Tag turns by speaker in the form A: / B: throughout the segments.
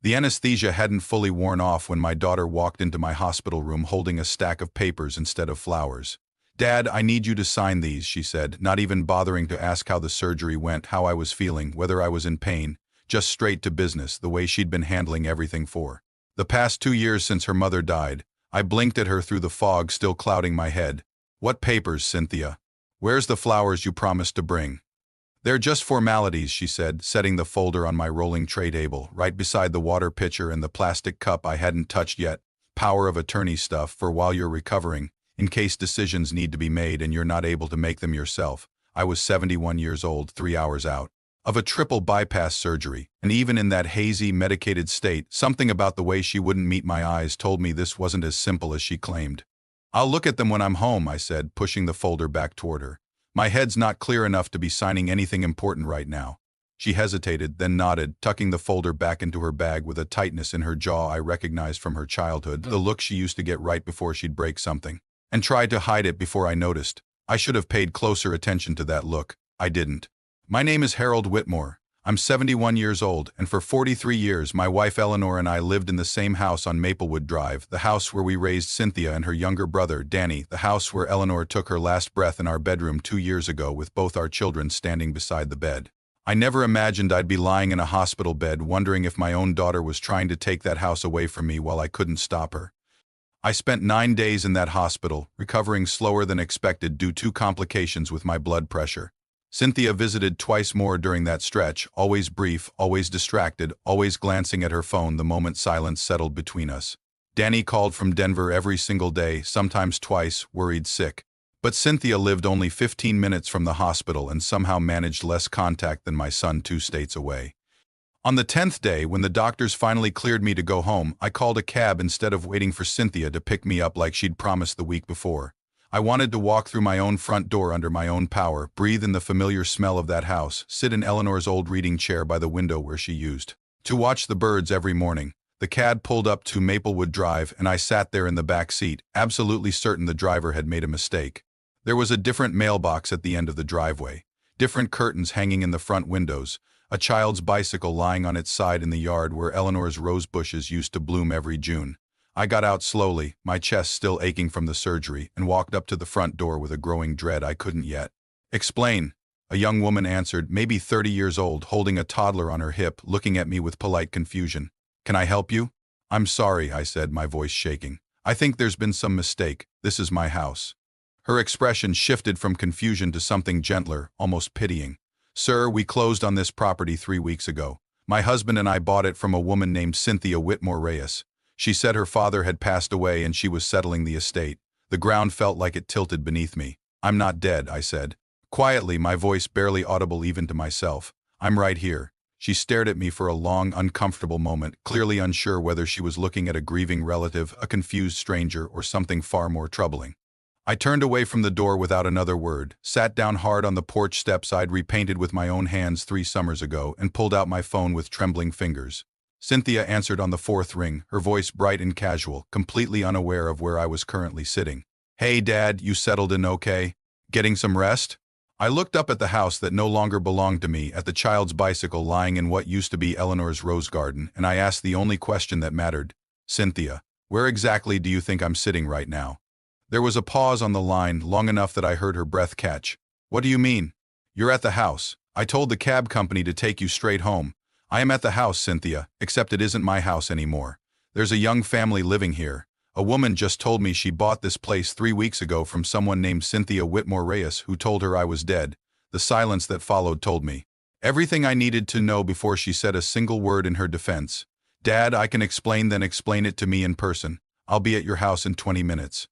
A: The anesthesia hadn't fully worn off when my daughter walked into my hospital room holding a stack of papers instead of flowers. "Dad, I need you to sign these," she said, not even bothering to ask how the surgery went, how I was feeling, whether I was in pain, just straight to business, the way she'd been handling everything for the past 2 years since her mother died. I blinked at her through the fog still clouding my head. "What papers, Cynthia? Where's the flowers you promised to bring?" "They're just formalities," she said, setting the folder on my rolling tray table, right beside the water pitcher and the plastic cup I hadn't touched yet. "Power of attorney stuff for while you're recovering, in case decisions need to be made and you're not able to make them yourself." I was 71 years old, 3 hours out of a triple bypass surgery, and even in that hazy, medicated state, something about the way she wouldn't meet my eyes told me this wasn't as simple as she claimed. "I'll look at them when I'm home," I said, pushing the folder back toward her. "My head's not clear enough to be signing anything important right now." She hesitated, then nodded, tucking the folder back into her bag with a tightness in her jaw I recognized from her childhood, the look she used to get right before she'd break something, and tried to hide it before I noticed. I should have paid closer attention to that look. I didn't. "My name is Harold Whitmore. I'm 71 years old, and for 43 years my wife Eleanor and I lived in the same house on Maplewood Drive, the house where we raised Cynthia and her younger brother, Danny, the house where Eleanor took her last breath in our bedroom 2 years ago with both our children standing beside the bed. I never imagined I'd be lying in a hospital bed wondering if my own daughter was trying to take that house away from me while I couldn't stop her. I spent 9 days in that hospital, recovering slower than expected due to complications with my blood pressure. Cynthia visited twice more during that stretch, always brief, always distracted, always glancing at her phone the moment silence settled between us. Danny called from Denver every single day, sometimes twice, worried sick. But Cynthia lived only 15 minutes from the hospital and somehow managed less contact than my son 2 states away. On the 10th day, when the doctors finally cleared me to go home, I called a cab instead of waiting for Cynthia to pick me up like she'd promised the week before. I wanted to walk through my own front door under my own power, breathe in the familiar smell of that house, sit in Eleanor's old reading chair by the window where she used to watch the birds every morning. The cab pulled up to Maplewood Drive, and I sat there in the back seat, absolutely certain the driver had made a mistake. There was a different mailbox at the end of the driveway, different curtains hanging in the front windows, a child's bicycle lying on its side in the yard where Eleanor's rose bushes used to bloom every June. I got out slowly, my chest still aching from the surgery, and walked up to the front door with a growing dread I couldn't yet explain. A young woman answered, maybe 30 years old, holding a toddler on her hip, looking at me with polite confusion. "Can I help you?" "I'm sorry," I said, my voice shaking. "I think there's been some mistake. This is my house." Her expression shifted from confusion to something gentler, almost pitying. "Sir, we closed on this property 3 weeks ago. My husband and I bought it from a woman named Cynthia Whitmore Reyes. She said her father had passed away and she was settling the estate." The ground felt like it tilted beneath me. "I'm not dead," I said. Quietly, my voice barely audible even to myself. "I'm right here." She stared at me for a long, uncomfortable moment, clearly unsure whether she was looking at a grieving relative, a confused stranger, or something far more troubling. I turned away from the door without another word, sat down hard on the porch steps I'd repainted with my own hands 3 summers ago, and pulled out my phone with trembling fingers. Cynthia answered on the 4th ring, her voice bright and casual, completely unaware of where I was currently sitting. "Hey, Dad, you settled in okay? Getting some rest?" I looked up at the house that no longer belonged to me, at the child's bicycle lying in what used to be Eleanor's rose garden, and I asked the only question that mattered. "Cynthia, where exactly do you think I'm sitting right now?" There was a pause on the line, long enough that I heard her breath catch. "What do you mean?" "You're at the house. I told the cab company to take you straight home." "I am at the house, Cynthia, except it isn't my house anymore. There's a young family living here. A woman just told me she bought this place 3 weeks ago from someone named Cynthia Whitmore Reyes, who told her I was dead." The silence that followed told me everything I needed to know before she said a single word in her defense. "Dad, I can explain, then explain it to me in person. I'll be at your house in 20 minutes.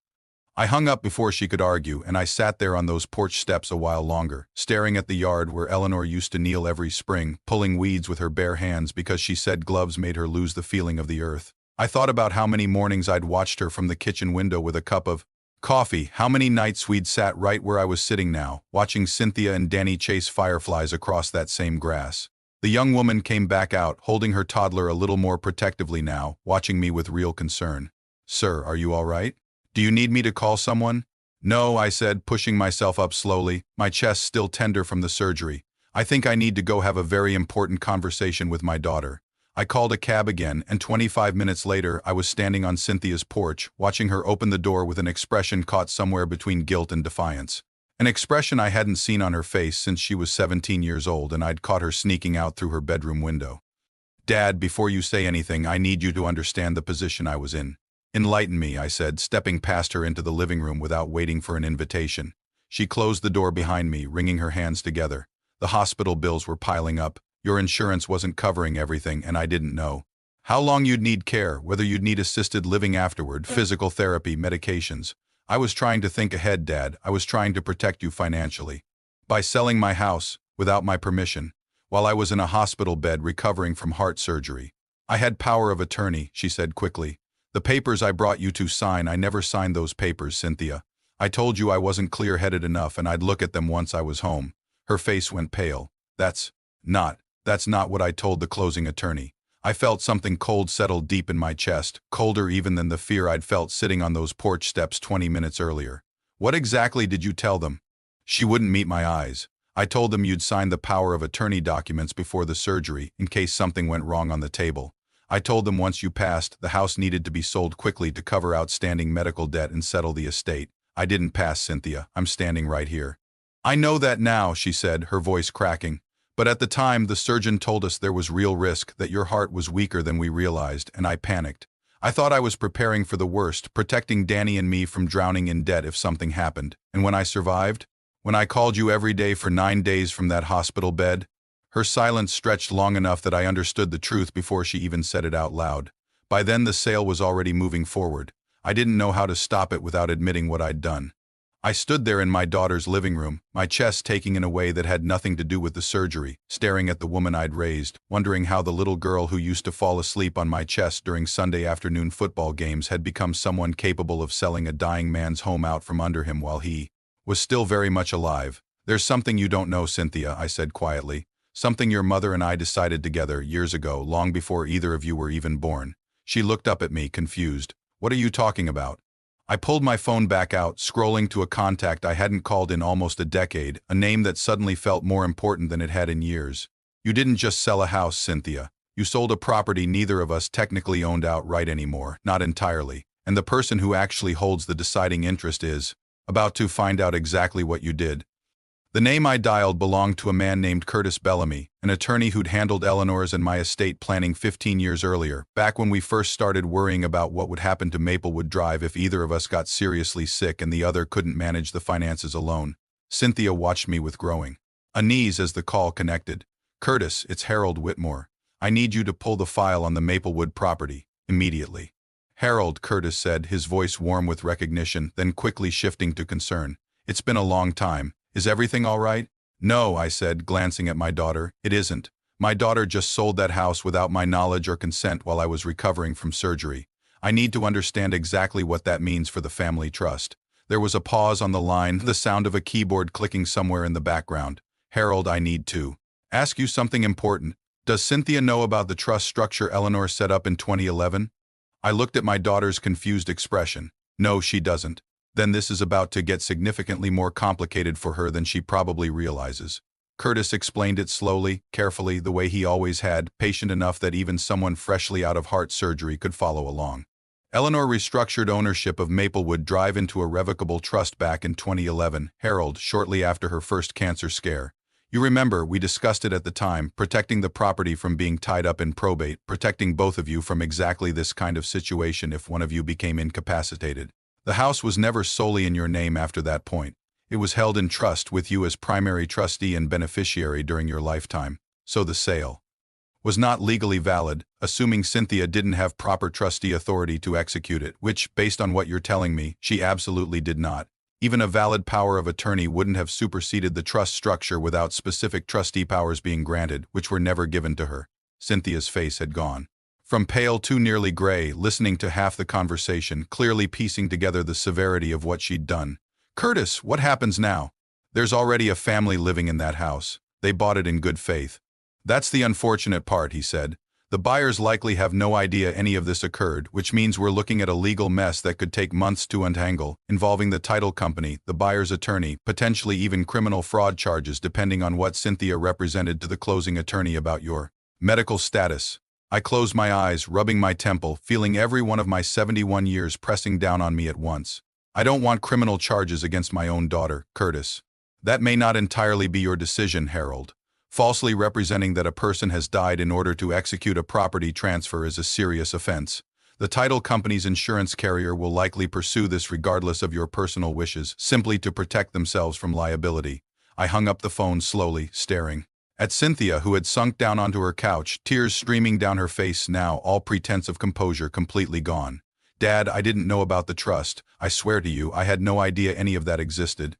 A: I hung up before she could argue, and I sat there on those porch steps a while longer, staring at the yard where Eleanor used to kneel every spring, pulling weeds with her bare hands because she said gloves made her lose the feeling of the earth. I thought about how many mornings I'd watched her from the kitchen window with a cup of coffee, how many nights we'd sat right where I was sitting now, watching Cynthia and Danny chase fireflies across that same grass. The young woman came back out, holding her toddler a little more protectively now, watching me with real concern. "Sir, are you all right? Do you need me to call someone?" "No," I said, pushing myself up slowly, my chest still tender from the surgery. "I think I need to go have a very important conversation with my daughter. I called a cab again, and 25 minutes later, I was standing on Cynthia's porch, watching her open the door with an expression caught somewhere between guilt and defiance. An expression I hadn't seen on her face since she was 17 years old, and I'd caught her sneaking out through her bedroom window. "Dad, before you say anything, I need you to understand the position I was in." "Enlighten me," I said, stepping past her into the living room without waiting for an invitation. She closed the door behind me, wringing her hands together. "The hospital bills were piling up. Your insurance wasn't covering everything, and I didn't know how long you'd need care, whether you'd need assisted living afterward, physical therapy, medications. I was trying to think ahead, Dad. I was trying to protect you financially. By selling my house, without my permission, while I was in a hospital bed recovering from heart surgery. I had power of attorney," she said quickly. "The papers I brought you to sign, I never signed those papers, Cynthia. I told you I wasn't clear-headed enough, and I'd look at them once I was home." Her face went pale. That's not what I told the closing attorney." I felt something cold settle deep in my chest, colder even than the fear I'd felt sitting on those porch steps 20 minutes earlier. "What exactly did you tell them?" She wouldn't meet my eyes. "I told them you'd signed the power of attorney documents before the surgery, in case something went wrong on the table. I told them once you passed, the house needed to be sold quickly to cover outstanding medical debt and settle the estate. I didn't pass, Cynthia. I'm standing right here." "I know that now," she said, her voice cracking. "But at the time, the surgeon told us there was real risk, that your heart was weaker than we realized, and I panicked. I thought I was preparing for the worst, protecting Danny and me from drowning in debt if something happened. And when I survived? When I called you every day for 9 days from that hospital bed?" Her silence stretched long enough that I understood the truth before she even said it out loud. By then the sale was already moving forward. I didn't know how to stop it without admitting what I'd done. I stood there in my daughter's living room, my chest aching in a way that had nothing to do with the surgery, staring at the woman I'd raised, wondering how the little girl who used to fall asleep on my chest during Sunday afternoon football games had become someone capable of selling a dying man's home out from under him while he was still very much alive. "There's something you don't know, Cynthia," I said quietly. "Something your mother and I decided together years ago, long before either of you were even born." She looked up at me, confused. "What are you talking about?" I pulled my phone back out, scrolling to a contact I hadn't called in almost a decade, a name that suddenly felt more important than it had in years. "You didn't just sell a house, Cynthia. You sold a property neither of us technically owned outright anymore, not entirely. And the person who actually holds the deciding interest is about to find out exactly what you did." The name I dialed belonged to a man named Curtis Bellamy, an attorney who'd handled Eleanor's and my estate planning 15 years earlier, back when we first started worrying about what would happen to Maplewood Drive if either of us got seriously sick and the other couldn't manage the finances alone. Cynthia watched me with growing unease as the call connected. "Curtis, it's Harold Whitmore. I need you to pull the file on the Maplewood property, immediately." "Harold," Curtis said, his voice warm with recognition, then quickly shifting to concern. "It's been a long time. Is everything all right?" "No," I said, glancing at my daughter. "It isn't. My daughter just sold that house without my knowledge or consent while I was recovering from surgery. I need to understand exactly what that means for the family trust." There was a pause on the line, the sound of a keyboard clicking somewhere in the background. "Harold, I need to ask you something important. Does Cynthia know about the trust structure Eleanor set up in 2011? I looked at my daughter's confused expression. "No, she doesn't." "Then this is about to get significantly more complicated for her than she probably realizes." Curtis explained it slowly, carefully, the way he always had, patient enough that even someone freshly out of heart surgery could follow along. "Eleanor restructured ownership of Maplewood Drive into a revocable trust back in 2011, Harold, shortly after her first cancer scare. You remember, we discussed it at the time, protecting the property from being tied up in probate, protecting both of you from exactly this kind of situation if one of you became incapacitated. The house was never solely in your name after that point. It was held in trust with you as primary trustee and beneficiary during your lifetime. So the sale was not legally valid, assuming Cynthia didn't have proper trustee authority to execute it, which, based on what you're telling me, she absolutely did not. Even a valid power of attorney wouldn't have superseded the trust structure without specific trustee powers being granted, which were never given to her." Cynthia's face had gone from pale to nearly gray, listening to half the conversation, clearly piecing together the severity of what she'd done. "Curtis, what happens now?" "There's already a family living in that house. They bought it in good faith." "That's the unfortunate part," he said. "The buyers likely have no idea any of this occurred, which means we're looking at a legal mess that could take months to untangle, involving the title company, the buyer's attorney, potentially even criminal fraud charges depending on what Cynthia represented to the closing attorney about your medical status." I closed my eyes, rubbing my temple, feeling every one of my 71 years pressing down on me at once. I don't want criminal charges against my own daughter, Curtis. That may not entirely be your decision, Harold. Falsely representing that a person has died in order to execute a property transfer is a serious offense. The title company's insurance carrier will likely pursue this regardless of your personal wishes, simply to protect themselves from liability. I hung up the phone slowly, staring at Cynthia, who had sunk down onto her couch, tears streaming down her face now, all pretense of composure completely gone. Dad, I didn't know about the trust. I swear to you, I had no idea any of that existed.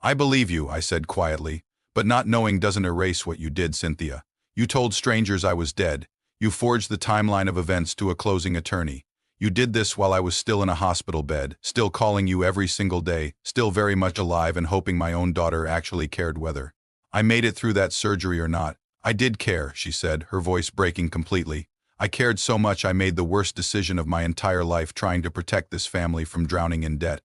A: I believe you, I said quietly, but not knowing doesn't erase what you did, Cynthia. You told strangers I was dead. You forged the timeline of events to a closing attorney. You did this while I was still in a hospital bed, still calling you every single day, still very much alive and hoping my own daughter actually cared whether I made it through that surgery or not. I did care, she said, her voice breaking completely. I cared so much I made the worst decision of my entire life, trying to protect this family from drowning in debt.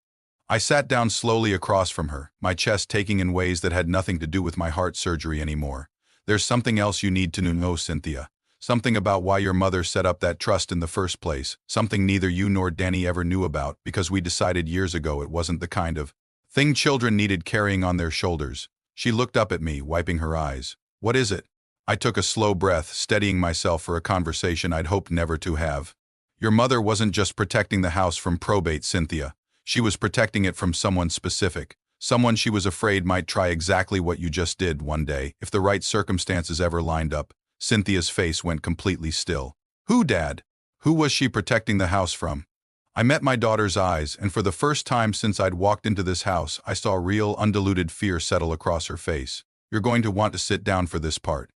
A: I sat down slowly across from her, my chest taking in ways that had nothing to do with my heart surgery anymore. There's something else you need to know, Cynthia. Something about why your mother set up that trust in the first place, something neither you nor Danny ever knew about, because we decided years ago it wasn't the kind of thing children needed carrying on their shoulders. She looked up at me, wiping her eyes. What is it? I took a slow breath, steadying myself for a conversation I'd hoped never to have. Your mother wasn't just protecting the house from probate, Cynthia. She was protecting it from someone specific. Someone she was afraid might try exactly what you just did one day, if the right circumstances ever lined up. Cynthia's face went completely still. Who, Dad? Who was she protecting the house from? I met my daughter's eyes, and for the first time since I'd walked into this house, I saw real, undiluted fear settle across her face. You're going to want to sit down for this part.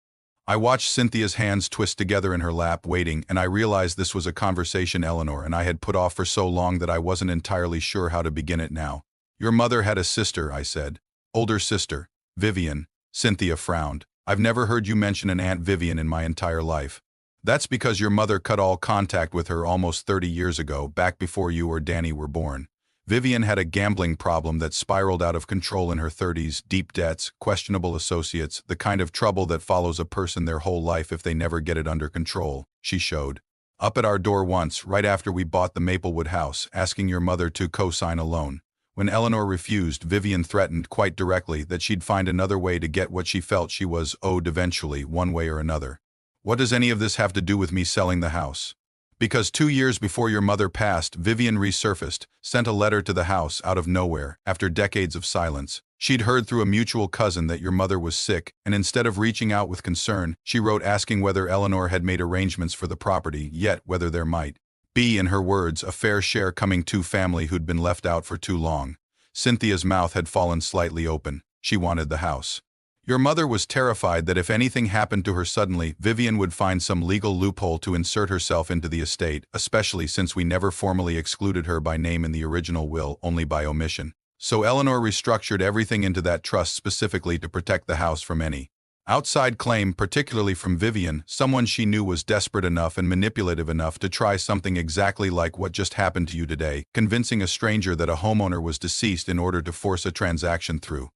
A: I watched Cynthia's hands twist together in her lap, waiting, and I realized this was a conversation Eleanor and I had put off for so long that I wasn't entirely sure how to begin it now. Your mother had a sister, I said. Older sister, Vivian. Cynthia frowned. I've never heard you mention an Aunt Vivian in my entire life. That's because your mother cut all contact with her almost 30 years ago, back before you or Danny were born. Vivian had a gambling problem that spiraled out of control in her 30s, deep debts, questionable associates, the kind of trouble that follows a person their whole life if they never get it under control, she showed. Up at our door once, right after we bought the Maplewood house, asking your mother to co-sign a loan. When Eleanor refused, Vivian threatened, quite directly, that she'd find another way to get what she felt she was owed eventually, one way or another. What does any of this have to do with me selling the house? Because 2 years before your mother passed, Vivian resurfaced, sent a letter to the house out of nowhere, after decades of silence. She'd heard through a mutual cousin that your mother was sick, and instead of reaching out with concern, she wrote asking whether Eleanor had made arrangements for the property, yet whether there might be, in her words, a fair share coming to family who'd been left out for too long. Cynthia's mouth had fallen slightly open. She wanted the house. Your mother was terrified that if anything happened to her suddenly, Vivian would find some legal loophole to insert herself into the estate, especially since we never formally excluded her by name in the original will, only by omission. So Eleanor restructured everything into that trust specifically to protect the house from any outside claim, particularly from Vivian, someone she knew was desperate enough and manipulative enough to try something exactly like what just happened to you today, convincing a stranger that a homeowner was deceased in order to force a transaction through.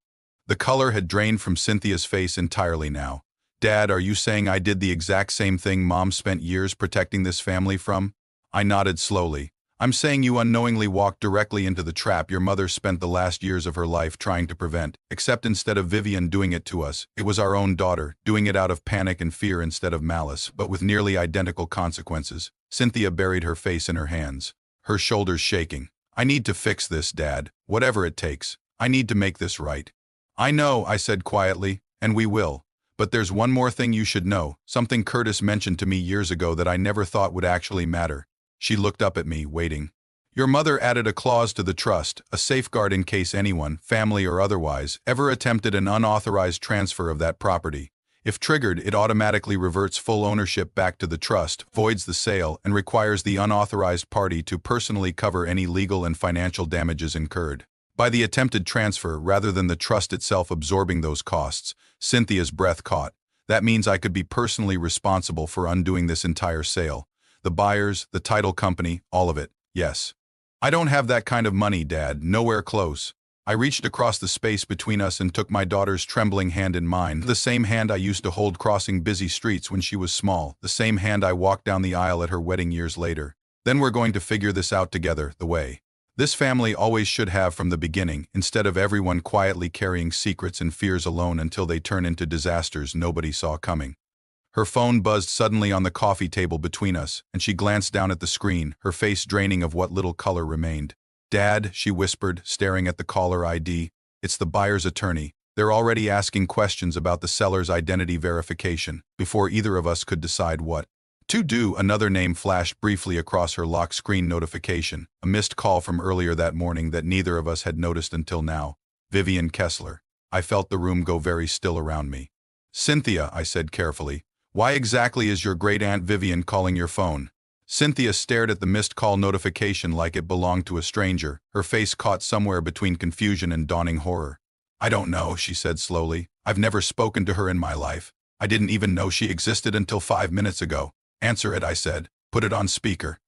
A: The color had drained from Cynthia's face entirely now. Dad, are you saying I did the exact same thing Mom spent years protecting this family from? I nodded slowly. I'm saying you unknowingly walked directly into the trap your mother spent the last years of her life trying to prevent, except instead of Vivian doing it to us, it was our own daughter, doing it out of panic and fear instead of malice, but with nearly identical consequences. Cynthia buried her face in her hands, her shoulders shaking. I need to fix this, Dad, whatever it takes. I need to make this right. I know, I said quietly, and we will. But there's one more thing you should know, something Curtis mentioned to me years ago that I never thought would actually matter. She looked up at me, waiting. Your mother added a clause to the trust, a safeguard in case anyone, family or otherwise, ever attempted an unauthorized transfer of that property. If triggered, it automatically reverts full ownership back to the trust, voids the sale, and requires the unauthorized party to personally cover any legal and financial damages incurred by the attempted transfer rather than the trust itself absorbing those costs. Cynthia's breath caught. That means I could be personally responsible for undoing this entire sale. The buyers, the title company, all of it, yes. I don't have that kind of money, Dad, nowhere close. I reached across the space between us and took my daughter's trembling hand in mine, the same hand I used to hold crossing busy streets when she was small, the same hand I walked down the aisle at her wedding years later. Then we're going to figure this out together, the way this family always should have from the beginning, instead of everyone quietly carrying secrets and fears alone until they turn into disasters nobody saw coming. Her phone buzzed suddenly on the coffee table between us, and she glanced down at the screen, her face draining of what little color remained. "Dad," she whispered, staring at the caller ID. "It's the buyer's attorney. They're already asking questions about the seller's identity verification, before either of us could decide what to do." Another name flashed briefly across her lock screen notification, a missed call from earlier that morning that neither of us had noticed until now. Vivian Kessler. I felt the room go very still around me. "Cynthia," I said carefully, "why exactly is your great-aunt Vivian calling your phone?" Cynthia stared at the missed call notification like it belonged to a stranger, her face caught somewhere between confusion and dawning horror. "I don't know," she said slowly. "I've never spoken to her in my life. I didn't even know she existed until 5 minutes ago." "Answer it," I said. "Put it on speaker."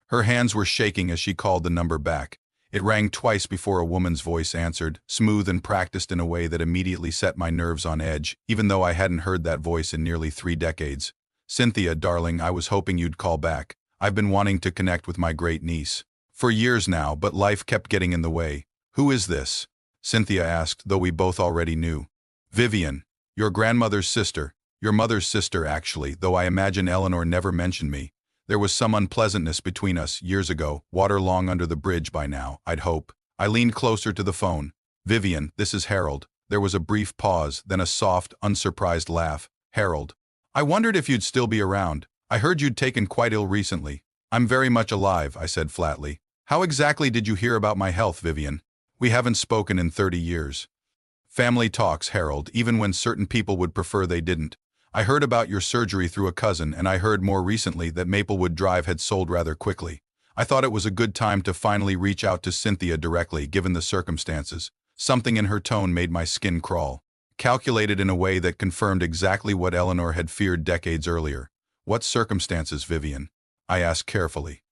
A: Her hands were shaking as she called the number back. It rang twice before a woman's voice answered, smooth and practiced in a way that immediately set my nerves on edge, even though I hadn't heard that voice in nearly 3 decades. "Cynthia, darling, I was hoping you'd call back. I've been wanting to connect with my great-niece for years now, but life kept getting in the way." "Who is this?" Cynthia asked, though we both already knew. "Vivian. Your grandmother's sister. Your mother's sister, actually, though I imagine Eleanor never mentioned me. There was some unpleasantness between us, years ago, water long under the bridge by now, I'd hope." I leaned closer to the phone. "Vivian, this is Harold." There was a brief pause, then a soft, unsurprised laugh. "Harold. I wondered if you'd still be around. I heard you'd taken quite ill recently." "I'm very much alive," I said flatly. "How exactly did you hear about my health, Vivian? We haven't spoken in 30 years. Family talks, Harold, even when certain people would prefer they didn't. I heard about your surgery through a cousin, and I heard more recently that Maplewood Drive had sold rather quickly. I thought it was a good time to finally reach out to Cynthia directly, given the circumstances." Something in her tone made my skin crawl. Calculated in a way that confirmed exactly what Eleanor had feared decades earlier. "What circumstances, Vivian?" I asked carefully.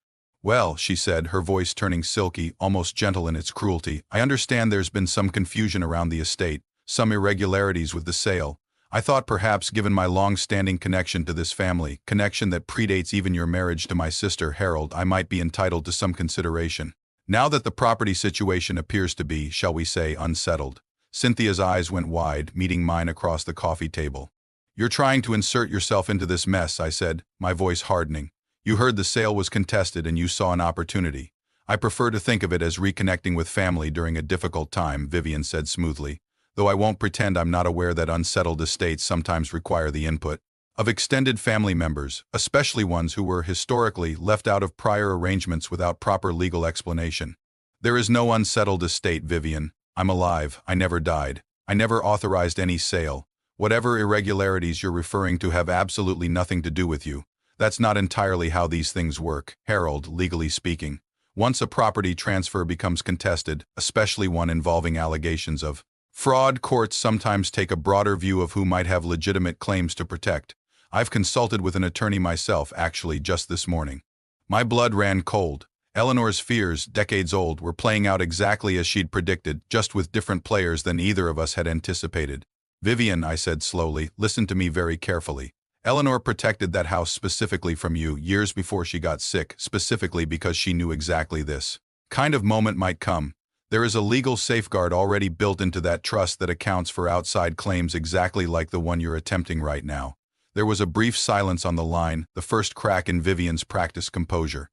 A: "Well," she said, her voice turning silky, almost gentle in its cruelty, "I understand there's been some confusion around the estate, some irregularities with the sale. I thought perhaps, given my long-standing connection to this family, connection that predates even your marriage to my sister, Harold, I might be entitled to some consideration. Now that the property situation appears to be, shall we say, unsettled." Cynthia's eyes went wide, meeting mine across the coffee table. "You're trying to insert yourself into this mess," I said, my voice hardening. "You heard the sale was contested and you saw an opportunity. I prefer to think of it as reconnecting with family during a difficult time," Vivian said smoothly, "though I won't pretend I'm not aware that unsettled estates sometimes require the input of extended family members, especially ones who were historically left out of prior arrangements without proper legal explanation. There is no unsettled estate, Vivian. I'm alive. I never died. I never authorized any sale. Whatever irregularities you're referring to have absolutely nothing to do with you. That's not entirely how these things work, Harold, legally speaking. Once a property transfer becomes contested, especially one involving allegations of fraud, courts sometimes take a broader view of who might have legitimate claims to protect. I've consulted with an attorney myself, actually, just this morning." My blood ran cold. Eleanor's fears, decades old, were playing out exactly as she'd predicted, just with different players than either of us had anticipated. "Vivian," I said slowly, "listen to me very carefully. Eleanor protected that house specifically from you years before she got sick, specifically because she knew exactly this kind of moment might come. There is a legal safeguard already built into that trust that accounts for outside claims exactly like the one you're attempting right now." There was a brief silence on the line, the first crack in Vivian's practiced composure.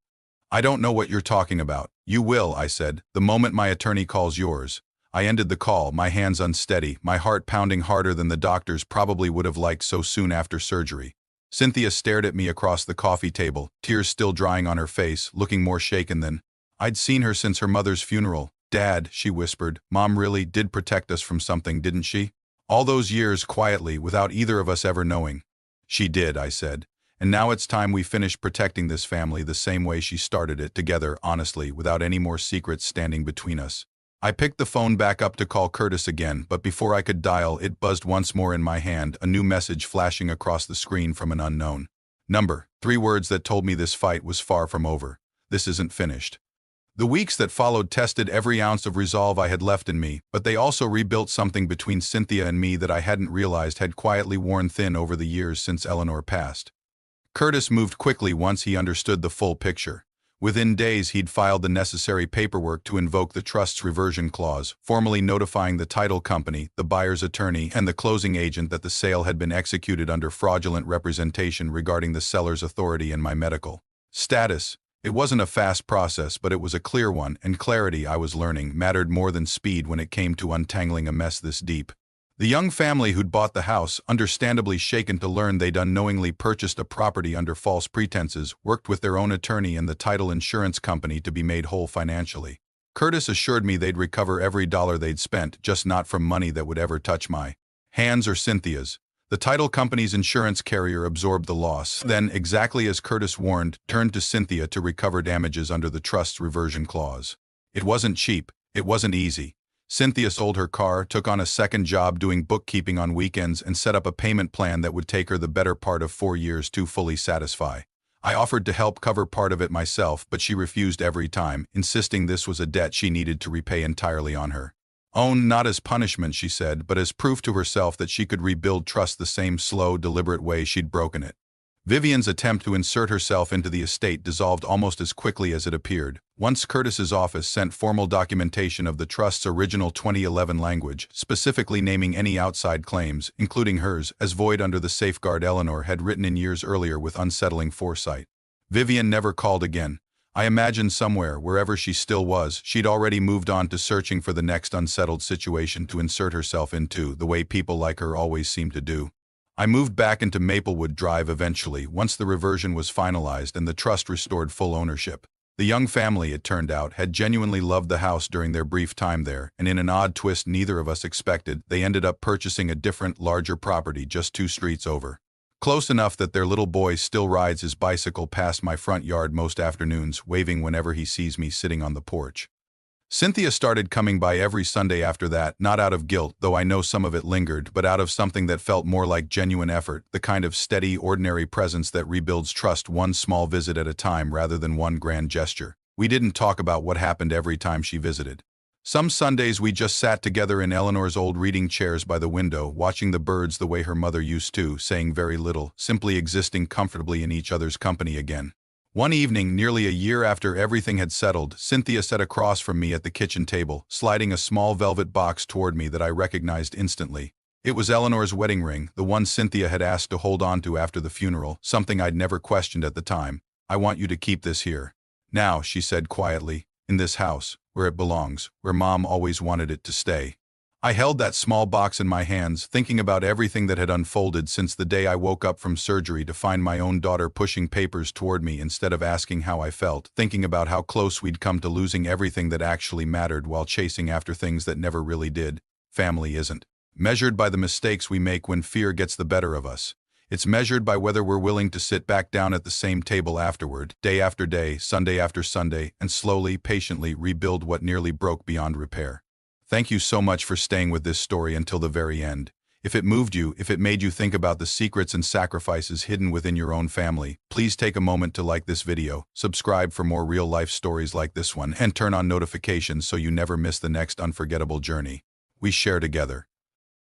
A: "I don't know what you're talking about." "You will," I said, "the moment my attorney calls yours." I ended the call, my hands unsteady, my heart pounding harder than the doctors probably would have liked so soon after surgery. Cynthia stared at me across the coffee table, tears still drying on her face, looking more shaken than I'd seen her since her mother's funeral. "Dad," she whispered, "Mom really did protect us from something, didn't she? All those years, quietly, without either of us ever knowing." "She did," I said. "And now it's time we finished protecting this family the same way she started it, together, honestly, without any more secrets standing between us." I picked the phone back up to call Curtis again, but before I could dial, it buzzed once more in my hand, a new message flashing across the screen from an unknown number. 3 words that told me this fight was far from over. "This isn't finished." The weeks that followed tested every ounce of resolve I had left in me, but they also rebuilt something between Cynthia and me that I hadn't realized had quietly worn thin over the years since Eleanor passed. Curtis moved quickly once he understood the full picture. Within days, he'd filed the necessary paperwork to invoke the trust's reversion clause, formally notifying the title company, the buyer's attorney, and the closing agent that the sale had been executed under fraudulent representation regarding the seller's authority and my medical status. It wasn't a fast process, but it was a clear one, and clarity, I was learning, mattered more than speed when it came to untangling a mess this deep. The young family who'd bought the house, understandably shaken to learn they'd unknowingly purchased a property under false pretenses, worked with their own attorney and the title insurance company to be made whole financially. Curtis assured me they'd recover every dollar they'd spent, just not from money that would ever touch my hands or Cynthia's. The title company's insurance carrier absorbed the loss, then, exactly as Curtis warned, turned to Cynthia to recover damages under the trust's reversion clause. It wasn't cheap. It wasn't easy. Cynthia sold her car, took on a second job doing bookkeeping on weekends, and set up a payment plan that would take her the better part of 4 years to fully satisfy. I offered to help cover part of it myself, but she refused every time, insisting this was a debt she needed to repay entirely on her own, not as punishment, she said, but as proof to herself that she could rebuild trust the same slow, deliberate way she'd broken it. Vivian's attempt to insert herself into the estate dissolved almost as quickly as it appeared. Once Curtis's office sent formal documentation of the trust's original 2011 language, specifically naming any outside claims, including hers, as void under the safeguard Eleanor had written in years earlier with unsettling foresight. Vivian never called again. I imagined somewhere, wherever she still was, she'd already moved on to searching for the next unsettled situation to insert herself into, the way people like her always seem to do. I moved back into Maplewood Drive eventually, once the reversion was finalized and the trust restored full ownership. The young family, it turned out, had genuinely loved the house during their brief time there, and in an odd twist neither of us expected, they ended up purchasing a different, larger property just 2 streets over. Close enough that their little boy still rides his bicycle past my front yard most afternoons, waving whenever he sees me sitting on the porch. Cynthia started coming by every Sunday after that, not out of guilt, though I know some of it lingered, but out of something that felt more like genuine effort, the kind of steady, ordinary presence that rebuilds trust one small visit at a time rather than one grand gesture. We didn't talk about what happened every time she visited. Some Sundays we just sat together in Eleanor's old reading chairs by the window, watching the birds the way her mother used to, saying very little, simply existing comfortably in each other's company again. One evening, nearly a year after everything had settled, Cynthia sat across from me at the kitchen table, sliding a small velvet box toward me that I recognized instantly. It was Eleanor's wedding ring, the one Cynthia had asked to hold on to after the funeral, something I'd never questioned at the time. "I want you to keep this here. Now," she said quietly, "in this house, where it belongs, where Mom always wanted it to stay." I held that small box in my hands, thinking about everything that had unfolded since the day I woke up from surgery to find my own daughter pushing papers toward me instead of asking how I felt, thinking about how close we'd come to losing everything that actually mattered while chasing after things that never really did. Family isn't measured by the mistakes we make when fear gets the better of us. It's measured by whether we're willing to sit back down at the same table afterward, day after day, Sunday after Sunday, and slowly, patiently rebuild what nearly broke beyond repair. Thank you so much for staying with this story until the very end. If it moved you, if it made you think about the secrets and sacrifices hidden within your own family, please take a moment to like this video, subscribe for more real-life stories like this one, and turn on notifications so you never miss the next unforgettable journey we share together.